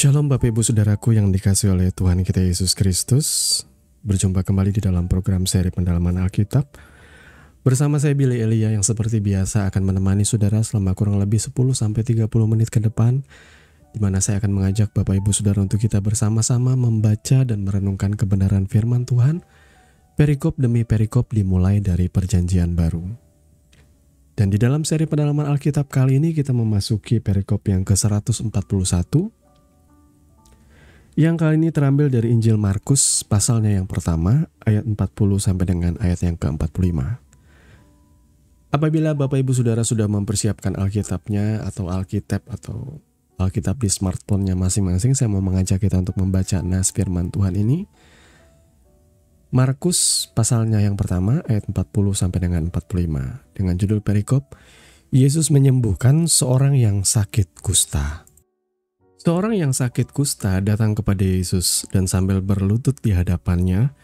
Shalom Bapak Ibu Saudaraku yang dikasihi oleh Tuhan kita Yesus Kristus. Berjumpa kembali di dalam program seri pendalaman Alkitab. Bersama saya Billy Elia yang seperti biasa akan menemani saudara selama kurang lebih 10-30 menit ke depan, di mana saya akan mengajak Bapak Ibu Saudara untuk kita bersama-sama membaca dan merenungkan kebenaran firman Tuhan, perikop demi perikop dimulai dari Perjanjian Baru. Dan di dalam seri pendalaman Alkitab kali ini kita memasuki perikop yang ke-141, yang kali ini terambil dari Injil Markus pasalnya yang pertama, ayat 40 sampai dengan ayat yang ke-45. Apabila Bapak Ibu Saudara sudah mempersiapkan Alkitabnya atau Alkitab di smartphone-nya masing-masing, saya mau mengajak kita untuk membaca nas firman Tuhan ini. Markus pasalnya yang pertama, ayat 40 sampai dengan 45, dengan judul perikop, Yesus menyembuhkan seorang yang sakit kusta. Seorang yang sakit kusta datang kepada Yesus dan sambil berlutut di hadapannya,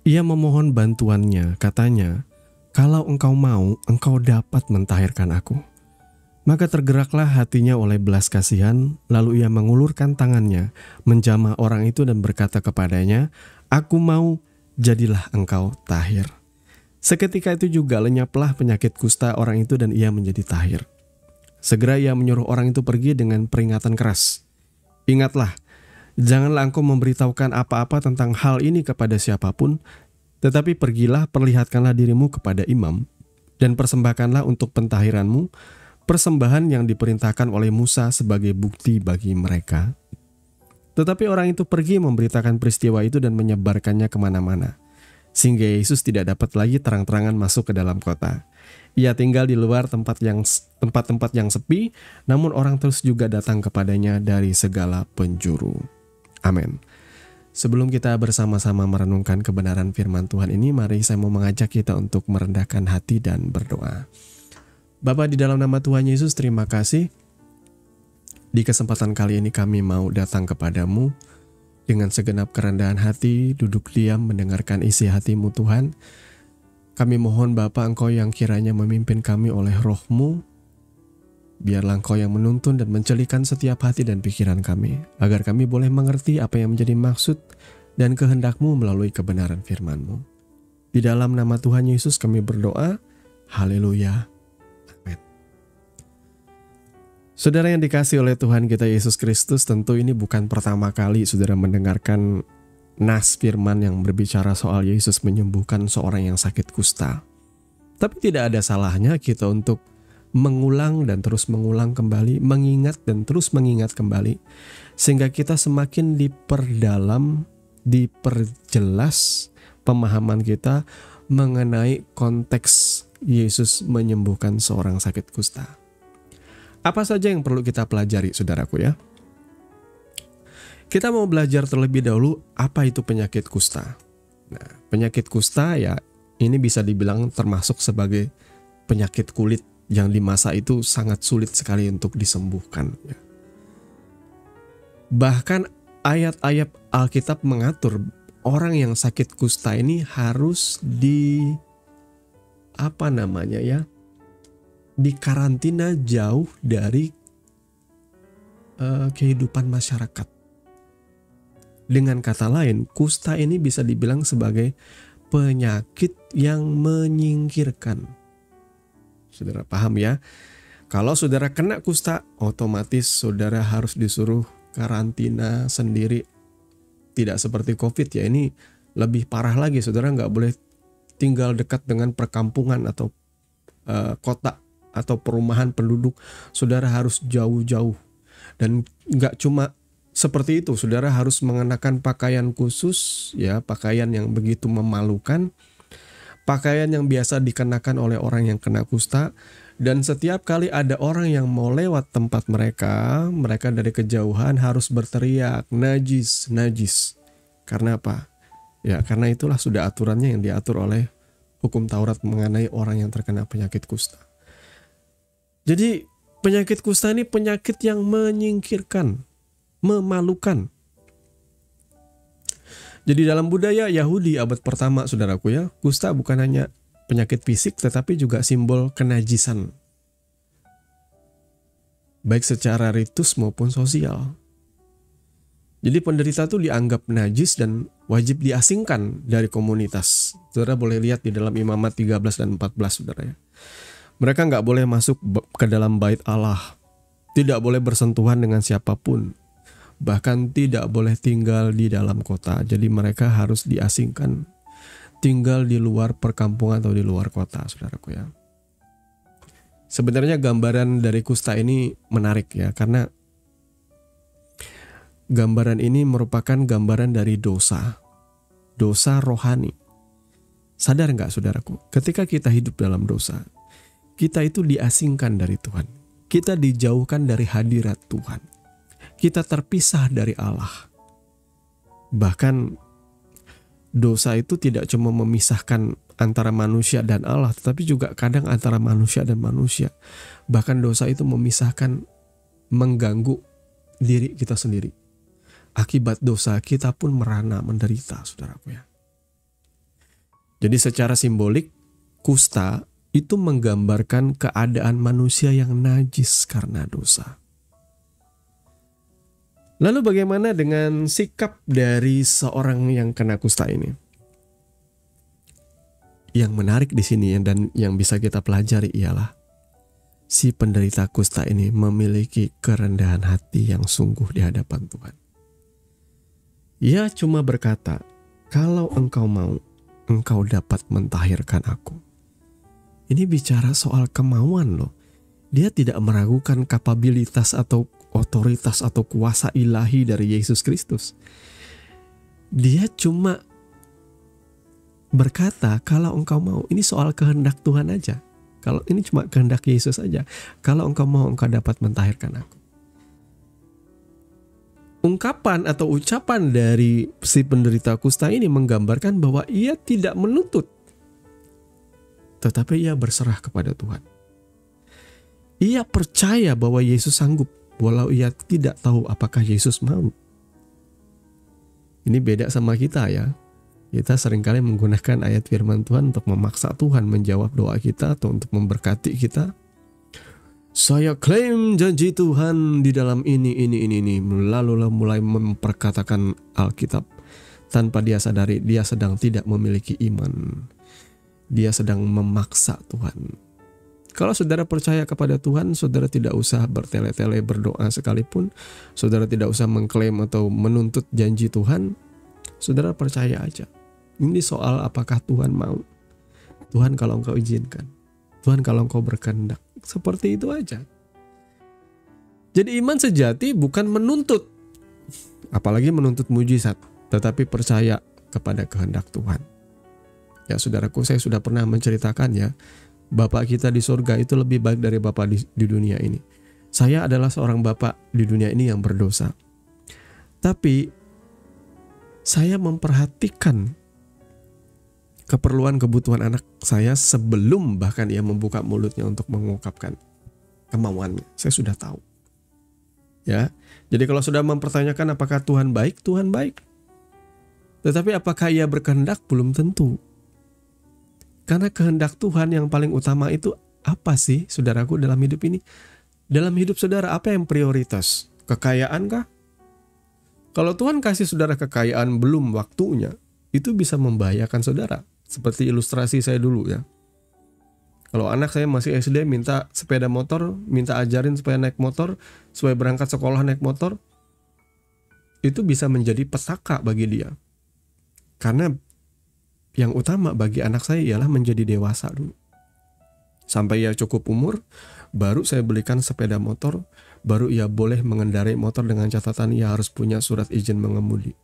ia memohon bantuannya, katanya, "Kalau engkau mau, engkau dapat mentahirkan aku." Maka tergeraklah hatinya oleh belas kasihan, lalu ia mengulurkan tangannya, menjamah orang itu dan berkata kepadanya, "Aku mau, jadilah engkau tahir." Seketika itu juga lenyaplah penyakit kusta orang itu dan ia menjadi tahir. Segera ia menyuruh orang itu pergi dengan peringatan keras. "Ingatlah, janganlah engkau memberitahukan apa-apa tentang hal ini kepada siapapun, tetapi pergilah, perlihatkanlah dirimu kepada imam, dan persembahkanlah untuk pentahiranmu persembahan yang diperintahkan oleh Musa sebagai bukti bagi mereka." Tetapi orang itu pergi memberitakan peristiwa itu dan menyebarkannya kemana-mana, sehingga Yesus tidak dapat lagi terang-terangan masuk ke dalam kota. Ia tinggal di luar tempat-tempat yang sepi, namun orang terus juga datang kepadanya dari segala penjuru. Amin. Sebelum kita bersama-sama merenungkan kebenaran firman Tuhan ini, mari saya mau mengajak kita untuk merendahkan hati dan berdoa. Bapa, di dalam nama Tuhan Yesus, terima kasih. Di kesempatan kali ini kami mau datang kepadamu dengan segenap kerendahan hati, duduk diam mendengarkan isi hati-Mu Tuhan. Kami mohon Bapa, Engkau yang kiranya memimpin kami oleh Roh-Mu. Biarlah Engkau yang menuntun dan mencelikan setiap hati dan pikiran kami, agar kami boleh mengerti apa yang menjadi maksud dan kehendak-Mu melalui kebenaran firman-Mu. Di dalam nama Tuhan Yesus kami berdoa. Haleluya. Amin. Saudara yang dikasihi oleh Tuhan kita Yesus Kristus, tentu ini bukan pertama kali saudara mendengarkan nas firman yang berbicara soal Yesus menyembuhkan seorang yang sakit kusta. Tapi tidak ada salahnya kita untuk mengulang dan terus mengulang kembali, mengingat dan terus mengingat kembali, sehingga kita semakin diperdalam, diperjelas pemahaman kita mengenai konteks Yesus menyembuhkan seorang sakit kusta. Apa saja yang perlu kita pelajari, saudaraku ya? Kita mau belajar terlebih dahulu apa itu penyakit kusta. Nah, penyakit kusta ya ini bisa dibilang termasuk sebagai penyakit kulit yang di masa itu sangat sulit sekali untuk disembuhkan. Bahkan ayat-ayat Alkitab mengatur orang yang sakit kusta ini harus dikarantina jauh dari kehidupan masyarakat. Dengan kata lain, kusta ini bisa dibilang sebagai penyakit yang menyingkirkan. Saudara paham ya? Kalau saudara kena kusta, otomatis saudara harus disuruh karantina sendiri. Tidak seperti COVID ya, ini lebih parah lagi. Saudara nggak boleh tinggal dekat dengan perkampungan atau kota atau perumahan penduduk. Saudara harus jauh-jauh. Dan nggak cuma seperti itu, saudara harus mengenakan pakaian khusus, ya, pakaian yang begitu memalukan, pakaian yang biasa dikenakan oleh orang yang kena kusta. Dan setiap kali ada orang yang mau lewat tempat mereka dari kejauhan harus berteriak, "Najis, najis." Karena apa? Ya, karena itulah sudah aturannya yang diatur oleh hukum Taurat mengenai orang yang terkena penyakit kusta. Jadi, penyakit kusta ini penyakit yang menyingkirkan, memalukan. Jadi dalam budaya Yahudi abad pertama, saudaraku ya, kusta bukan hanya penyakit fisik tetapi juga simbol kenajisan. Baik secara ritus maupun sosial. Jadi penderita itu dianggap najis dan wajib diasingkan dari komunitas. Saudara boleh lihat di dalam Imamat 13 dan 14, saudara ya. Mereka nggak boleh masuk ke dalam bait Allah, tidak boleh bersentuhan dengan siapapun, bahkan tidak boleh tinggal di dalam kota. Jadi mereka harus diasingkan, tinggal di luar perkampungan atau di luar kota, saudaraku ya. Sebenarnya gambaran dari kusta ini menarik ya, karena gambaran ini merupakan gambaran dari dosa rohani. Sadar nggak saudaraku, ketika kita hidup dalam dosa, kita itu diasingkan dari Tuhan. Kita dijauhkan dari hadirat Tuhan. Kita terpisah dari Allah. Bahkan dosa itu tidak cuma memisahkan antara manusia dan Allah, tetapi juga kadang antara manusia dan manusia. Bahkan dosa itu memisahkan, mengganggu diri kita sendiri. Akibat dosa kita pun merana, menderita, saudaraku ya. Jadi secara simbolik, kusta itu menggambarkan keadaan manusia yang najis karena dosa. Lalu bagaimana dengan sikap dari seorang yang kena kusta ini? Yang menarik di sini dan yang bisa kita pelajari ialah si penderita kusta ini memiliki kerendahan hati yang sungguh di hadapan Tuhan. Ia cuma berkata, "Kalau engkau mau, engkau dapat mentahirkan aku." Ini bicara soal kemauan loh. Dia tidak meragukan kapabilitas atau otoritas atau kuasa ilahi dari Yesus Kristus. Dia cuma berkata, kalau engkau mau. Ini soal kehendak Tuhan aja. Kalau ini cuma kehendak Yesus aja. Kalau engkau mau, engkau dapat mentahirkan aku. Ungkapan atau ucapan dari si penderita kusta ini menggambarkan bahwa ia tidak menuntut, tetapi ia berserah kepada Tuhan. Ia percaya bahwa Yesus sanggup, walau ia tidak tahu apakah Yesus mau. Ini beda sama kita ya. Kita seringkali menggunakan ayat firman Tuhan untuk memaksa Tuhan menjawab doa kita atau untuk memberkati kita. Saya klaim janji Tuhan di dalam ini. Lalu mulai memperkatakan Alkitab tanpa dia sadari dia sedang tidak memiliki iman. Dia sedang memaksa Tuhan. Kalau saudara percaya kepada Tuhan, saudara tidak usah bertele-tele berdoa sekalipun. Saudara tidak usah mengklaim atau menuntut janji Tuhan. Saudara percaya aja. Ini soal apakah Tuhan mau. Tuhan kalau engkau izinkan. Tuhan kalau engkau berkehendak. Seperti itu aja. Jadi iman sejati bukan menuntut, apalagi menuntut mujizat, tetapi percaya kepada kehendak Tuhan. Ya saudaraku, saya sudah pernah menceritakan ya, Bapak kita di surga itu lebih baik dari Bapak di dunia ini. Saya adalah seorang bapak di dunia ini yang berdosa. Tapi saya memperhatikan keperluan kebutuhan anak saya sebelum bahkan ia membuka mulutnya untuk mengungkapkan kemauannya. Saya sudah tahu. Ya. Jadi kalau sudah mempertanyakan apakah Tuhan baik, Tuhan baik. Tetapi apakah ia berkehendak? Belum tentu. Karena kehendak Tuhan yang paling utama itu apa sih, saudaraku, dalam hidup ini? Dalam hidup saudara, apa yang prioritas? Kekayaan kah? Kalau Tuhan kasih saudara kekayaan belum waktunya, itu bisa membahayakan saudara. Seperti ilustrasi saya dulu ya. Kalau anak saya masih SD minta sepeda motor, minta ajarin supaya naik motor, supaya berangkat sekolah naik motor, itu bisa menjadi petaka bagi dia. Karena yang utama bagi anak saya ialah menjadi dewasa dulu. Sampai ia cukup umur, baru saya belikan sepeda motor, baru ia boleh mengendarai motor dengan catatan ia harus punya surat izin mengemudi.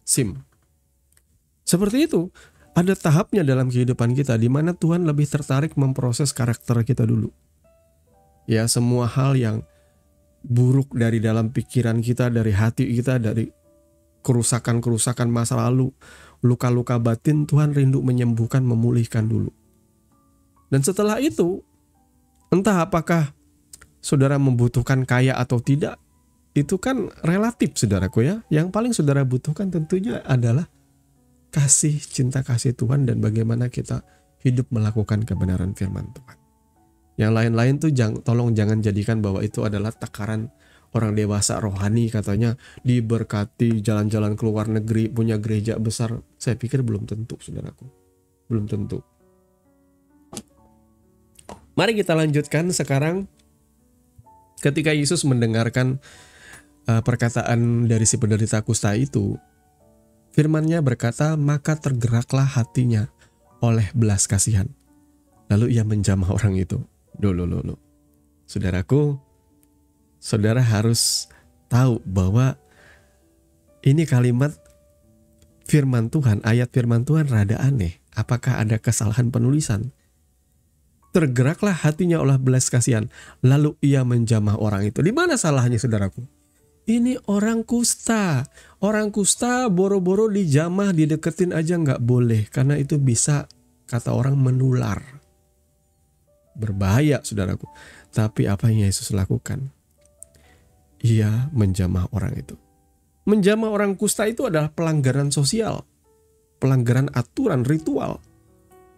SIM. Seperti itu. Ada tahapnya dalam kehidupan kita di mana Tuhan lebih tertarik memproses karakter kita dulu. Ya, semua hal yang buruk dari dalam pikiran kita, dari hati kita, dari kerusakan-kerusakan masa lalu, luka-luka batin, Tuhan rindu menyembuhkan, memulihkan dulu. Dan setelah itu, entah apakah saudara membutuhkan kaya atau tidak, itu kan relatif saudaraku ya. Yang paling saudara butuhkan tentunya adalah kasih, cinta kasih Tuhan dan bagaimana kita hidup melakukan kebenaran firman Tuhan. Yang lain-lain tuh tolong jangan jadikan bahwa itu adalah takaran orang dewasa rohani katanya diberkati jalan-jalan ke luar negeri, punya gereja besar. Saya pikir belum tentu, saudaraku. Belum tentu. Mari kita lanjutkan sekarang. Ketika Yesus mendengarkan perkataan dari si penderita kusta itu, firman-Nya berkata, maka tergeraklah hatinya oleh belas kasihan. Lalu ia menjamah orang itu. Loh. Saudaraku, saudara harus tahu bahwa ini kalimat firman Tuhan, ayat firman Tuhan rada aneh. Apakah ada kesalahan penulisan? Tergeraklah hatinya oleh belas kasihan, lalu ia menjamah orang itu. Di mana salahnya, saudaraku? Ini orang kusta. Orang kusta boro-boro dijamah, dideketin aja nggak boleh. Karena itu bisa, kata orang, menular. Berbahaya, saudaraku. Tapi apa yang Yesus lakukan? Ia menjamah orang itu. Menjamah orang kusta itu adalah pelanggaran sosial. Pelanggaran aturan, ritual.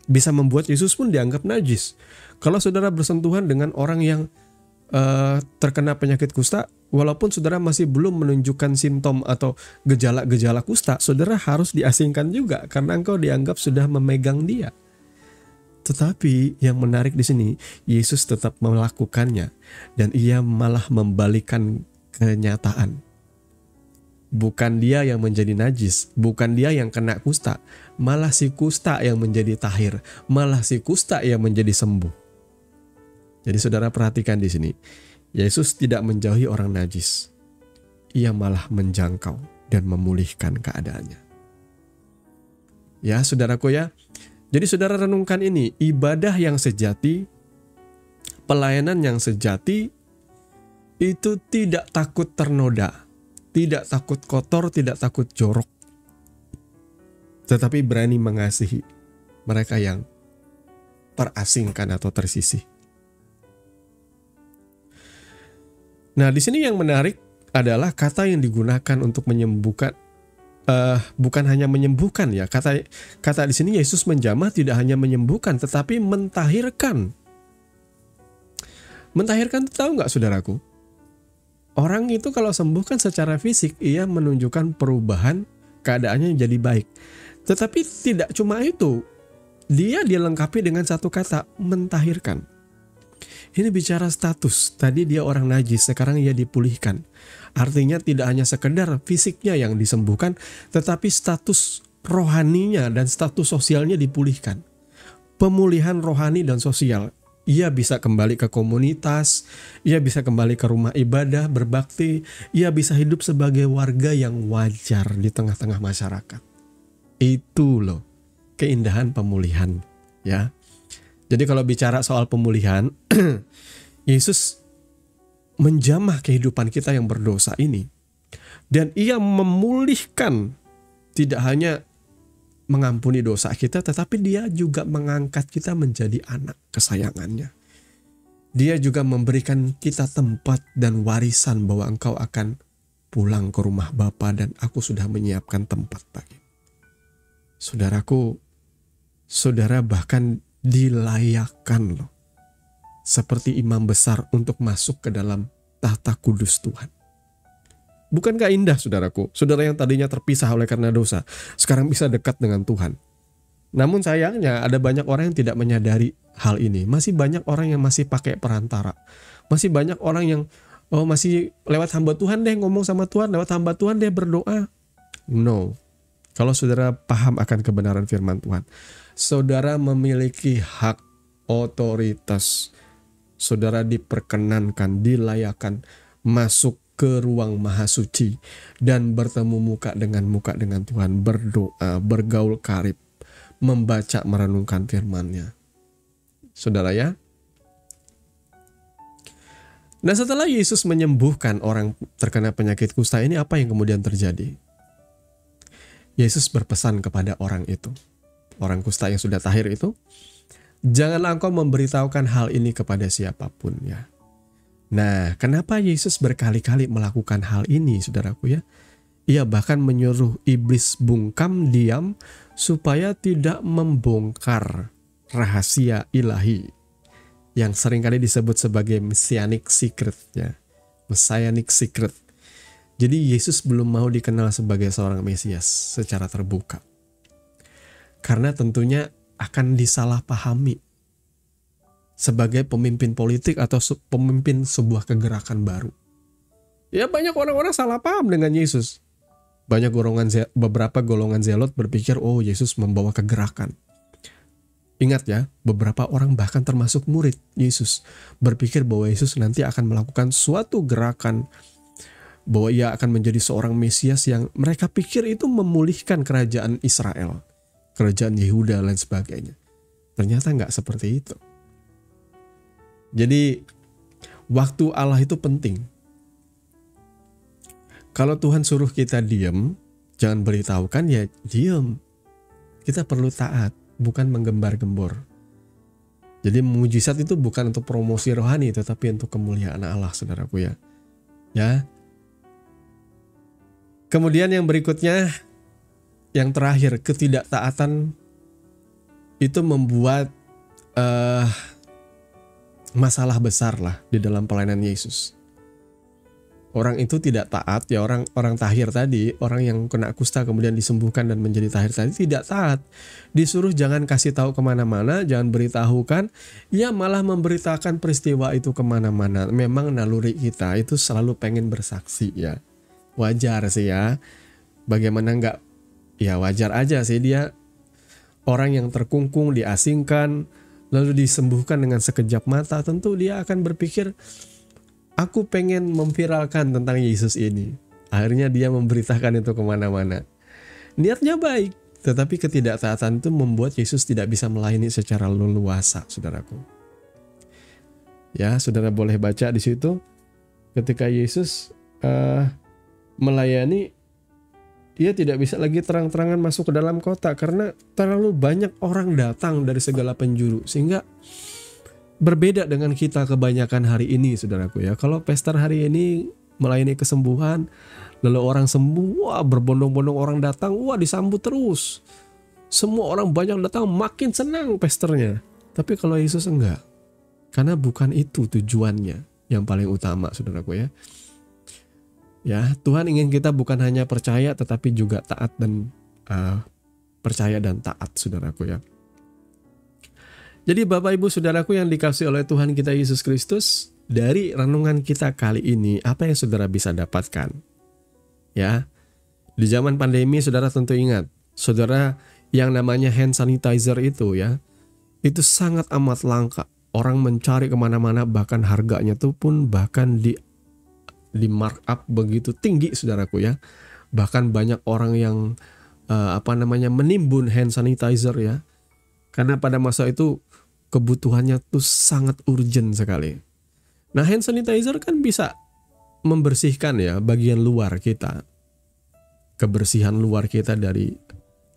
Bisa membuat Yesus pun dianggap najis. Kalau saudara bersentuhan dengan orang yang terkena penyakit kusta, walaupun saudara masih belum menunjukkan simptom atau gejala-gejala kusta, saudara harus diasingkan juga karena engkau dianggap sudah memegang dia. Tetapi yang menarik di sini, Yesus tetap melakukannya dan ia malah membalikan kenyataan. Bukan dia yang menjadi najis, bukan dia yang kena kusta, malah si kusta yang menjadi tahir, malah si kusta yang menjadi sembuh. Jadi saudara perhatikan di sini, Yesus tidak menjauhi orang najis, ia malah menjangkau dan memulihkan keadaannya. Ya saudaraku ya, jadi saudara renungkan ini, ibadah yang sejati, pelayanan yang sejati, itu tidak takut ternoda. Tidak takut kotor, tidak takut jorok. Tetapi berani mengasihi mereka yang terasingkan atau tersisih. Nah, di sini yang menarik adalah kata yang digunakan untuk menyembuhkan. Bukan hanya menyembuhkan ya. Kata di sini Yesus menjamah tidak hanya menyembuhkan, tetapi mentahirkan. Mentahirkan itu tahu nggak saudaraku? Orang itu kalau sembuh kan secara fisik ia menunjukkan perubahan, keadaannya jadi baik. Tetapi tidak cuma itu, dia dilengkapi dengan satu kata, mentahirkan. Ini bicara status, tadi dia orang najis, sekarang ia dipulihkan. Artinya tidak hanya sekedar fisiknya yang disembuhkan, tetapi status rohaninya dan status sosialnya dipulihkan. Pemulihan rohani dan sosial. Ia bisa kembali ke komunitas, ia bisa kembali ke rumah ibadah, berbakti, ia bisa hidup sebagai warga yang wajar di tengah-tengah masyarakat. Itu loh, keindahan pemulihan, ya. Jadi kalau bicara soal pemulihan, Yesus menjamah kehidupan kita yang berdosa ini. Dan ia memulihkan, tidak hanya mengampuni dosa kita, tetapi dia juga mengangkat kita menjadi anak kesayangannya. Dia juga memberikan kita tempat dan warisan bahwa engkau akan pulang ke rumah Bapa dan aku sudah menyiapkan tempat bagi. Saudaraku, saudara bahkan dilayakkan loh, seperti imam besar untuk masuk ke dalam tahta kudus Tuhan. Bukankah indah saudaraku? Saudara yang tadinya terpisah oleh karena dosa, sekarang bisa dekat dengan Tuhan. Namun sayangnya ada banyak orang yang tidak menyadari hal ini. Masih banyak orang yang masih pakai perantara. Masih banyak orang yang masih lewat hamba Tuhan deh ngomong sama Tuhan, lewat hamba Tuhan deh berdoa. No. Kalau saudara paham akan kebenaran firman Tuhan, saudara memiliki hak, otoritas. Saudara diperkenankan, dilayakkan masuk ke ruang maha suci dan bertemu muka dengan Tuhan, berdoa, bergaul karib, membaca, merenungkan firman-Nya. Saudara ya. Nah, setelah Yesus menyembuhkan orang terkena penyakit kusta ini, apa yang kemudian terjadi? Yesus berpesan kepada orang itu, orang kusta yang sudah tahir itu, janganlah engkau memberitahukan hal ini kepada siapapun ya. Nah, kenapa Yesus berkali-kali melakukan hal ini, saudaraku ya? Ia bahkan menyuruh iblis bungkam diam supaya tidak membongkar rahasia ilahi yang seringkali disebut sebagai messianic secret ya. Messianic secret. Jadi Yesus belum mau dikenal sebagai seorang Mesias secara terbuka. Karena tentunya akan disalahpahami sebagai pemimpin politik atau pemimpin sebuah kegerakan baru. Ya banyak orang-orang salah paham dengan Yesus. Beberapa golongan zelot berpikir, oh Yesus membawa kegerakan. Ingat ya, beberapa orang bahkan termasuk murid Yesus berpikir bahwa Yesus nanti akan melakukan suatu gerakan, bahwa ia akan menjadi seorang Mesias yang mereka pikir itu memulihkan kerajaan Israel, kerajaan Yehuda dan lain sebagainya. Ternyata nggak seperti itu. Jadi waktu Allah itu penting. Kalau Tuhan suruh kita diam, jangan beritahukan, ya diam. Kita perlu taat, bukan menggembar-gembor. Jadi mujizat itu bukan untuk promosi rohani, tetapi untuk kemuliaan Allah, saudaraku ya. Ya. Kemudian yang berikutnya, yang terakhir, ketidaktaatan itu membuat masalah besar lah di dalam pelayanan Yesus. Orang itu tidak taat, ya orang tahir tadi, orang yang kena kusta kemudian disembuhkan dan menjadi tahir tadi tidak taat. Disuruh jangan kasih tahu kemana-mana, jangan beritahukan, ya malah memberitakan peristiwa itu kemana-mana. Memang naluri kita itu selalu pengen bersaksi ya. Wajar sih ya. Bagaimana enggak? Ya wajar aja sih, dia orang yang terkungkung, diasingkan, lalu disembuhkan dengan sekejap mata. Tentu dia akan berpikir, aku pengen memviralkan tentang Yesus ini. Akhirnya dia memberitakan itu kemana-mana. Niatnya baik, tetapi ketidaktaatan itu membuat Yesus tidak bisa melayani secara leluasa, saudaraku. Ya, saudara boleh baca di situ. Ketika Yesus melayani, dia tidak bisa lagi terang-terangan masuk ke dalam kota karena terlalu banyak orang datang dari segala penjuru. Sehingga berbeda dengan kita kebanyakan hari ini, saudaraku ya. Kalau pester hari ini melayani kesembuhan, lalu orang sembuh, wah berbondong-bondong orang datang, wah disambut terus. Semua orang banyak datang, makin senang pesternya. Tapi kalau Yesus enggak. Karena bukan itu tujuannya yang paling utama, saudaraku ya. Ya, Tuhan ingin kita bukan hanya percaya tetapi juga taat dan percaya dan taat, saudaraku ya. Jadi Bapak Ibu Saudaraku yang dikasihi oleh Tuhan kita Yesus Kristus, dari renungan kita kali ini apa yang saudara bisa dapatkan? Ya, di zaman pandemi saudara tentu ingat, saudara yang namanya hand sanitizer itu ya, itu sangat amat langka. Orang mencari kemana-mana, bahkan harganya tuh pun bahkan di markup begitu tinggi, saudaraku ya. Bahkan banyak orang yang menimbun hand sanitizer ya, karena pada masa itu kebutuhannya tuh sangat urgent sekali. Nah, hand sanitizer kan bisa membersihkan ya bagian luar kita, kebersihan luar kita dari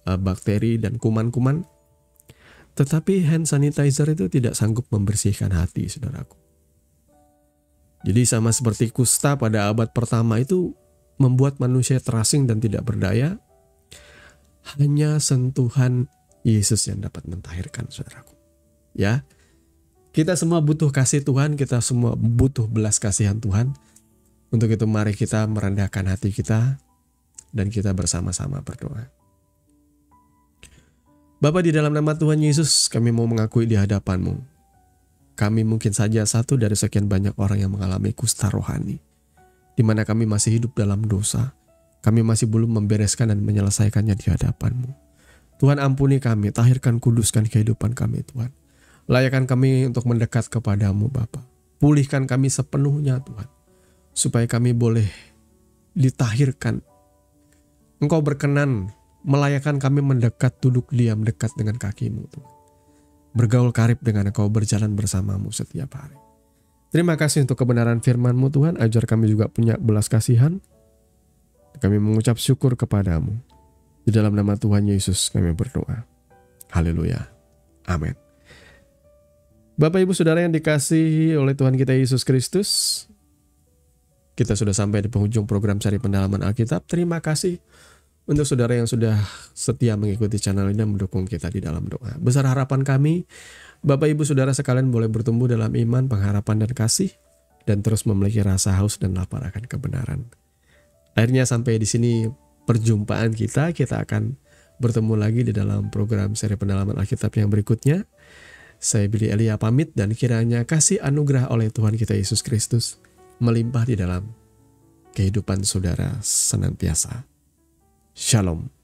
bakteri dan kuman-kuman. Tetapi hand sanitizer itu tidak sanggup membersihkan hati, saudaraku. Jadi sama seperti kusta pada abad pertama itu membuat manusia terasing dan tidak berdaya. Hanya sentuhan Yesus yang dapat mentahirkan, saudaraku. Ya, kita semua butuh kasih Tuhan, kita semua butuh belas kasihan Tuhan. Untuk itu mari kita merendahkan hati kita dan kita bersama-sama berdoa. Bapa, di dalam nama Tuhan Yesus, kami mau mengakui di hadapan-Mu. Kami mungkin saja satu dari sekian banyak orang yang mengalami kusta rohani, di mana kami masih hidup dalam dosa. Kami masih belum membereskan dan menyelesaikannya di hadapan-Mu. Tuhan, ampuni kami, tahirkan, kuduskan kehidupan kami, Tuhan. Layakan kami untuk mendekat kepadamu, Bapa. Pulihkan kami sepenuhnya, Tuhan. Supaya kami boleh ditahirkan. Engkau berkenan melayakan kami mendekat, duduk diam dekat dengan kaki-Mu, Tuhan. Bergaul karib dengan Engkau, berjalan bersamamu setiap hari. Terima kasih untuk kebenaran firman-Mu, Tuhan. Ajar kami juga punya belas kasihan. Kami mengucap syukur kepadamu. Di dalam nama Tuhan Yesus kami berdoa. Haleluya. Amin. Bapak Ibu Saudara yang dikasihi oleh Tuhan kita Yesus Kristus, kita sudah sampai di penghujung program Sari Pendalaman Alkitab. Terima kasih untuk saudara yang sudah setia mengikuti channel ini dan mendukung kita di dalam doa. Besar harapan kami, Bapak Ibu Saudara sekalian boleh bertumbuh dalam iman, pengharapan dan kasih, dan terus memiliki rasa haus dan lapar akan kebenaran. Akhirnya sampai di sini perjumpaan kita. Kita akan bertemu lagi di dalam program seri pendalaman Alkitab yang berikutnya. Saya Billy Elia pamit, dan kiranya kasih anugerah oleh Tuhan kita Yesus Kristus melimpah di dalam kehidupan saudara senantiasa. Shalom.